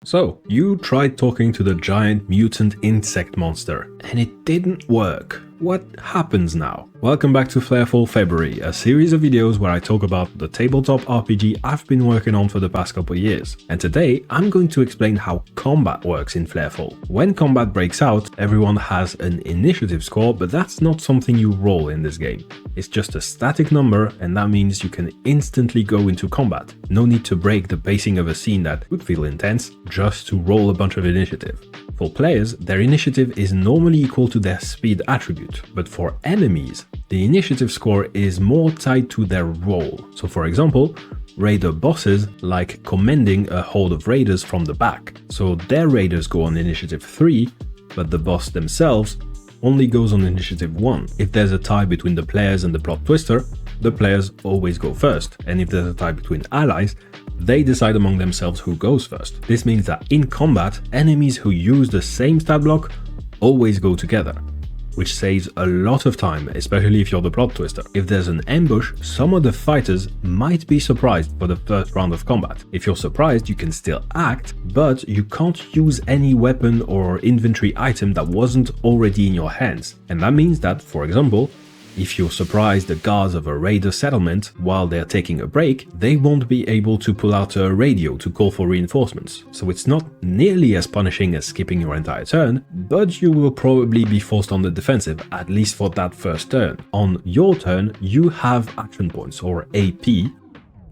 So, you tried talking to the giant mutant insect monster, and it didn't work. What happens now? Welcome back to Flareful February, a series of videos where I talk about the tabletop RPG I've been working on for the past couple of years. And today, I'm going to explain how combat works in Flareful. When combat breaks out, everyone has an initiative score, but that's not something you roll in this game. It's just a static number, and that means you can instantly go into combat. No need to break the pacing of a scene that would feel intense, just to roll a bunch of initiative. For players, their initiative is normally equal to their speed attribute, but for enemies, the initiative score is more tied to their role. So for example, raider bosses like commending a horde of raiders from the back. So their raiders go on initiative 3, but the boss themselves only goes on initiative 1. If there's a tie between the players and the plot twister, the players always go first, and if there's a tie between allies, they decide among themselves who goes first. This means that in combat, enemies who use the same stat block always go together, which saves a lot of time, especially if you're the plot twister. If there's an ambush, some of the fighters might be surprised for the first round of combat. If you're surprised, you can still act, but you can't use any weapon or inventory item that wasn't already in your hands. And that means that, for example, if you surprise the guards of a raider settlement while they're taking a break, they won't be able to pull out a radio to call for reinforcements. So it's not nearly as punishing as skipping your entire turn, but you will probably be forced on the defensive, at least for that first turn. On your turn, you have action points, or AP,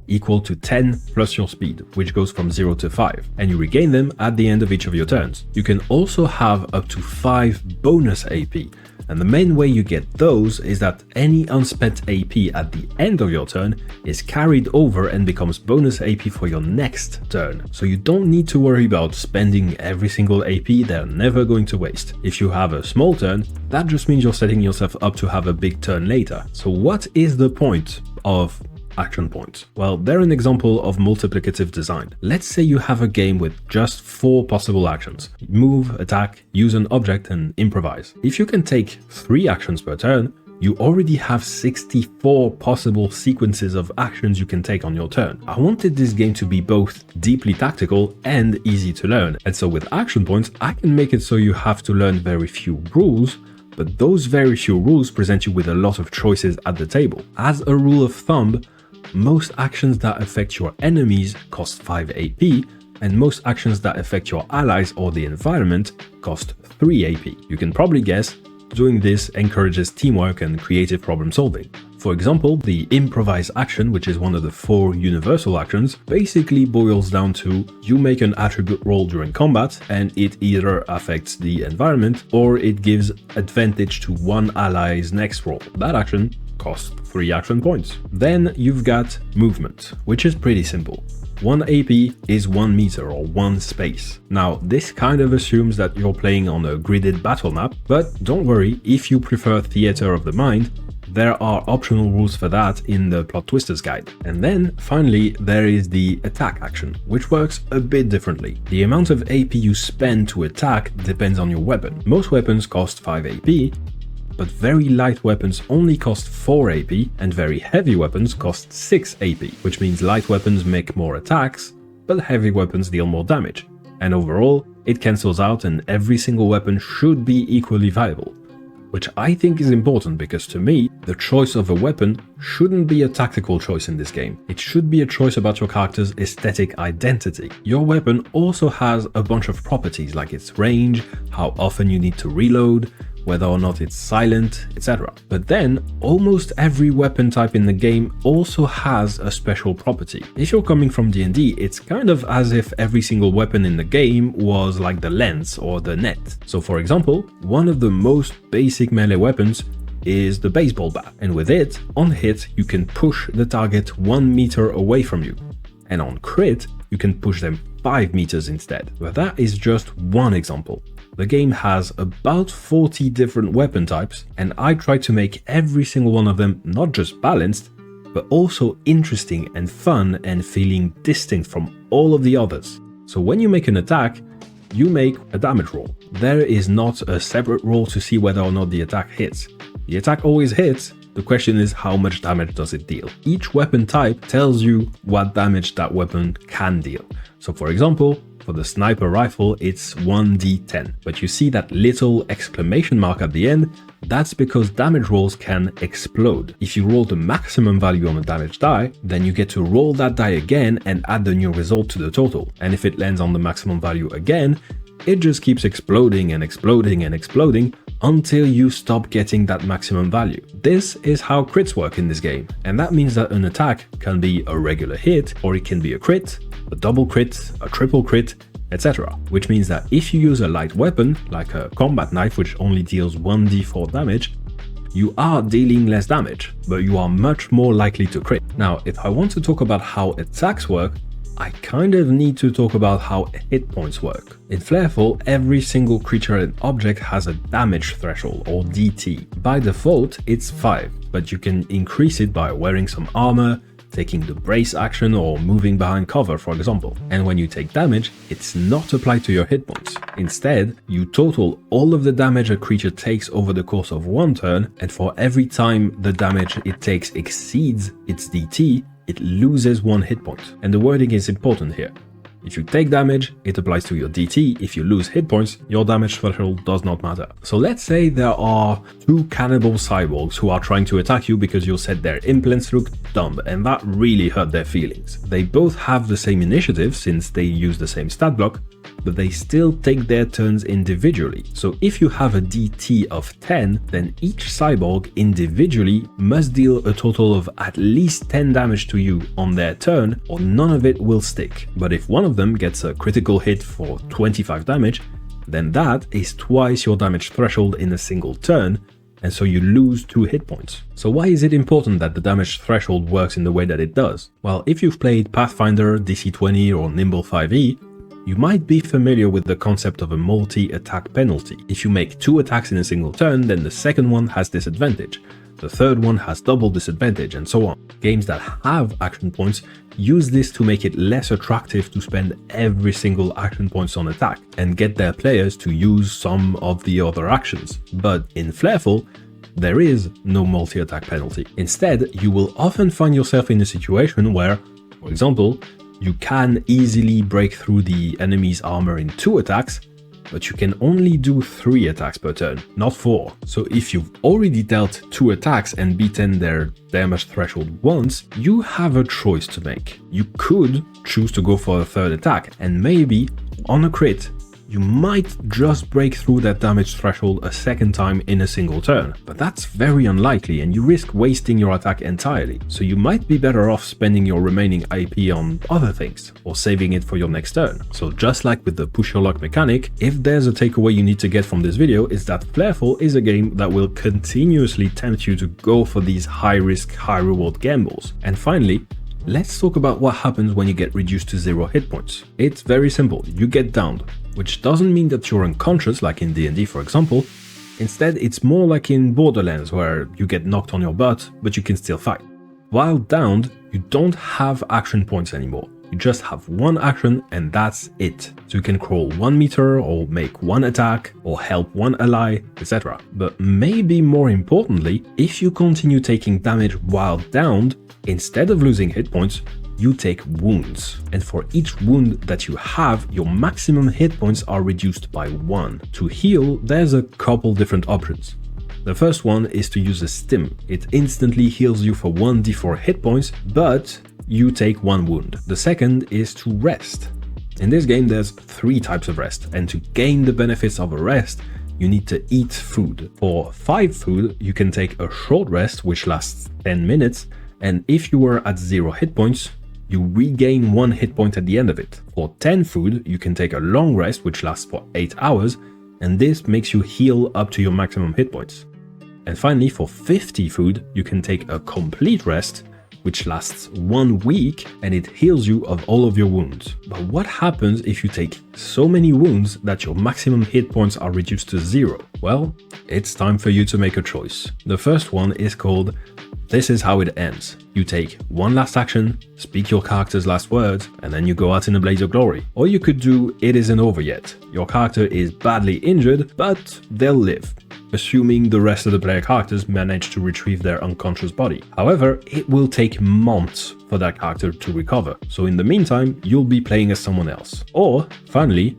equal to 10 plus your speed, which goes from 0 to 5, and you regain them at the end of each of your turns. You can also have up to 5 bonus AP, and the main way you get those is that any unspent AP at the end of your turn is carried over and becomes bonus AP for your next turn. So you don't need to worry about spending every single AP they're never going to waste. If you have a small turn, that just means you're setting yourself up to have a big turn later. So what is the point of action points? Well, they're an example of multiplicative design. Let's say you have a game with just 4 possible actions: move, attack, use an object, and improvise. If you can take 3 actions per turn, you already have 64 possible sequences of actions you can take on your turn. I wanted this game to be both deeply tactical and easy to learn, and so with action points, I can make it so you have to learn very few rules, but those very few rules present you with a lot of choices at the table. As a rule of thumb, most actions that affect your enemies cost 5 AP, and most actions that affect your allies or the environment cost 3 AP. You can probably guess, doing this encourages teamwork and creative problem solving. For example, the improvise action, which is one of the 4 universal actions, basically boils down to you make an attribute roll during combat, and it either affects the environment or it gives advantage to one ally's next roll. That action costs 3 action points. Then you've got movement, which is pretty simple. 1 AP is 1 meter or 1 space. Now, this kind of assumes that you're playing on a gridded battle map, but don't worry, if you prefer theater of the mind, there are optional rules for that in the Plot Twisters guide. And then, finally, there is the attack action, which works a bit differently. The amount of AP you spend to attack depends on your weapon. Most weapons cost 5 AP, but very light weapons only cost 4 AP, and very heavy weapons cost 6 AP, which means light weapons make more attacks, but heavy weapons deal more damage. And overall, it cancels out and every single weapon should be equally viable. Which I think is important because to me, the choice of a weapon shouldn't be a tactical choice in this game. It should be a choice about your character's aesthetic identity. Your weapon also has a bunch of properties like its range, how often you need to reload, whether or not it's silent, etc. But then, almost every weapon type in the game also has a special property. If you're coming from D&D, it's kind of as if every single weapon in the game was like the lance or the net. So for example, one of the most basic melee weapons is the baseball bat, and with it, on hit, you can push the target 1 meter away from you, and on crit, you can push them 5 meters instead. But that is just one example. The game has about 40 different weapon types, and I tried to make every single one of them not just balanced, but also interesting and fun and feeling distinct from all of the others. So when you make an attack, you make a damage roll. There is not a separate roll to see whether or not the attack hits. The attack always hits, The question is, how much damage does it deal? Each weapon type tells you what damage that weapon can deal. So for example, for the sniper rifle, it's 1d10. But you see that little exclamation mark at the end? That's because damage rolls can explode. If you roll the maximum value on a damage die, then you get to roll that die again and add the new result to the total. And if it lands on the maximum value again, it just keeps exploding and exploding and exploding until you stop getting that maximum value. This is how crits work in this game, and that means that an attack can be a regular hit, or it can be a crit, a double crit, a triple crit, etc. Which means that if you use a light weapon, like a combat knife which only deals 1d4 damage, you are dealing less damage, but you are much more likely to crit. Now, if I want to talk about how attacks work, I kind of need to talk about how hit points work. In Flarefall, every single creature and object has a damage threshold, or DT. By default, it's 5, but you can increase it by wearing some armor, taking the brace action, or moving behind cover, for example. And when you take damage, it's not applied to your hit points. Instead, you total all of the damage a creature takes over the course of one turn, and for every time the damage it takes exceeds its DT, it loses 1 hit point. And the wording is important here. If you take damage, it applies to your DT. If you lose hit points, your damage threshold does not matter. So let's say there are 2 cannibal cyborgs who are trying to attack you because you said their implants look dumb, and that really hurt their feelings. They both have the same initiative since they use the same stat block, but they still take their turns individually. So if you have a DT of 10, then each cyborg individually must deal a total of at least 10 damage to you on their turn, or none of it will stick. But if one of them gets a critical hit for 25 damage, then that is twice your damage threshold in a single turn, and so you lose 2 hit points. So why is it important that the damage threshold works in the way that it does? Well, if you've played Pathfinder, DC-20 or Nimble 5e, you might be familiar with the concept of a multi-attack penalty. If you make 2 attacks in a single turn, then the second one has disadvantage, the third one has double disadvantage, and so on. Games that have action points use this to make it less attractive to spend every single action points on attack, and get their players to use some of the other actions. But in Flarefall, there is no multi-attack penalty. Instead, you will often find yourself in a situation where, for example, you can easily break through the enemy's armor in 2 attacks, but you can only do 3 attacks per turn, not 4. So if you've already dealt 2 attacks and beaten their damage threshold once, you have a choice to make. You could choose to go for a 3rd attack, and maybe, on a crit, you might just break through that damage threshold a 2nd time in a single turn. But that's very unlikely, and you risk wasting your attack entirely. So you might be better off spending your remaining IP on other things, or saving it for your next turn. So just like with the push your luck mechanic, if there's a takeaway you need to get from this video, is that Flarefall is a game that will continuously tempt you to go for these high risk, high reward gambles. And finally, let's talk about what happens when you get reduced to 0 hit points. It's very simple, you get downed, which doesn't mean that you're unconscious like in D&D for example. Instead, it's more like in Borderlands where you get knocked on your butt, but you can still fight. While downed, you don't have action points anymore. You just have 1 action and that's it. So you can crawl 1 meter, or make 1 attack, or help 1 ally, etc. But maybe more importantly, if you continue taking damage while downed, instead of losing hit points, you take wounds. And for each wound that you have, your maximum hit points are reduced by 1. To heal, there's a couple different options. The first one is to use a stim. It instantly heals you for 1d4 hit points, but you take 1 wound. The second is to rest. In this game, there's 3 types of rest, and to gain the benefits of a rest, you need to eat food. For 5 food, you can take a short rest, which lasts 10 minutes, and if you were at 0 hit points, you regain 1 hit point at the end of it. For 10 food, you can take a long rest, which lasts for 8 hours, and this makes you heal up to your maximum hit points. And finally, for 50 food, you can take a complete rest, which lasts 1 week, and it heals you of all of your wounds. But what happens if you take so many wounds that your maximum hit points are reduced to 0? Well, it's time for you to make a choice. The first one is called This Is How It Ends. You take 1 last action, speak your character's last words, and then you go out in a blaze of glory. Or you could do It Isn't Over Yet. Your character is badly injured, but they'll live. assuming the rest of the player characters manage to retrieve their unconscious body. However, it will take months for that character to recover, so in the meantime, you'll be playing as someone else. Or, finally,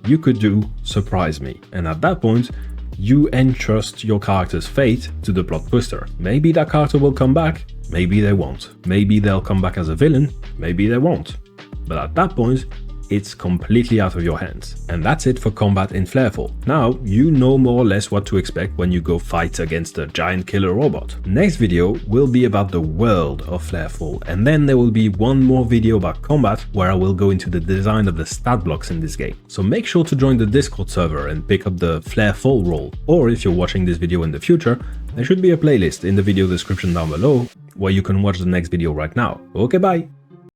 you could do Surprise Me, and at that point, you entrust your character's fate to the plot twister. Maybe that character will come back, maybe they won't. Maybe they'll come back as a villain, maybe they won't. But at that point, it's completely out of your hands. And that's it for combat in Flarefall. Now, you know more or less what to expect when you go fight against a giant killer robot. Next video will be about the world of Flarefall, and then there will be one more video about combat where I will go into the design of the stat blocks in this game. So make sure to join the Discord server and pick up the Flarefall role, or if you're watching this video in the future, there should be a playlist in the video description down below where you can watch the next video right now. Okay, bye!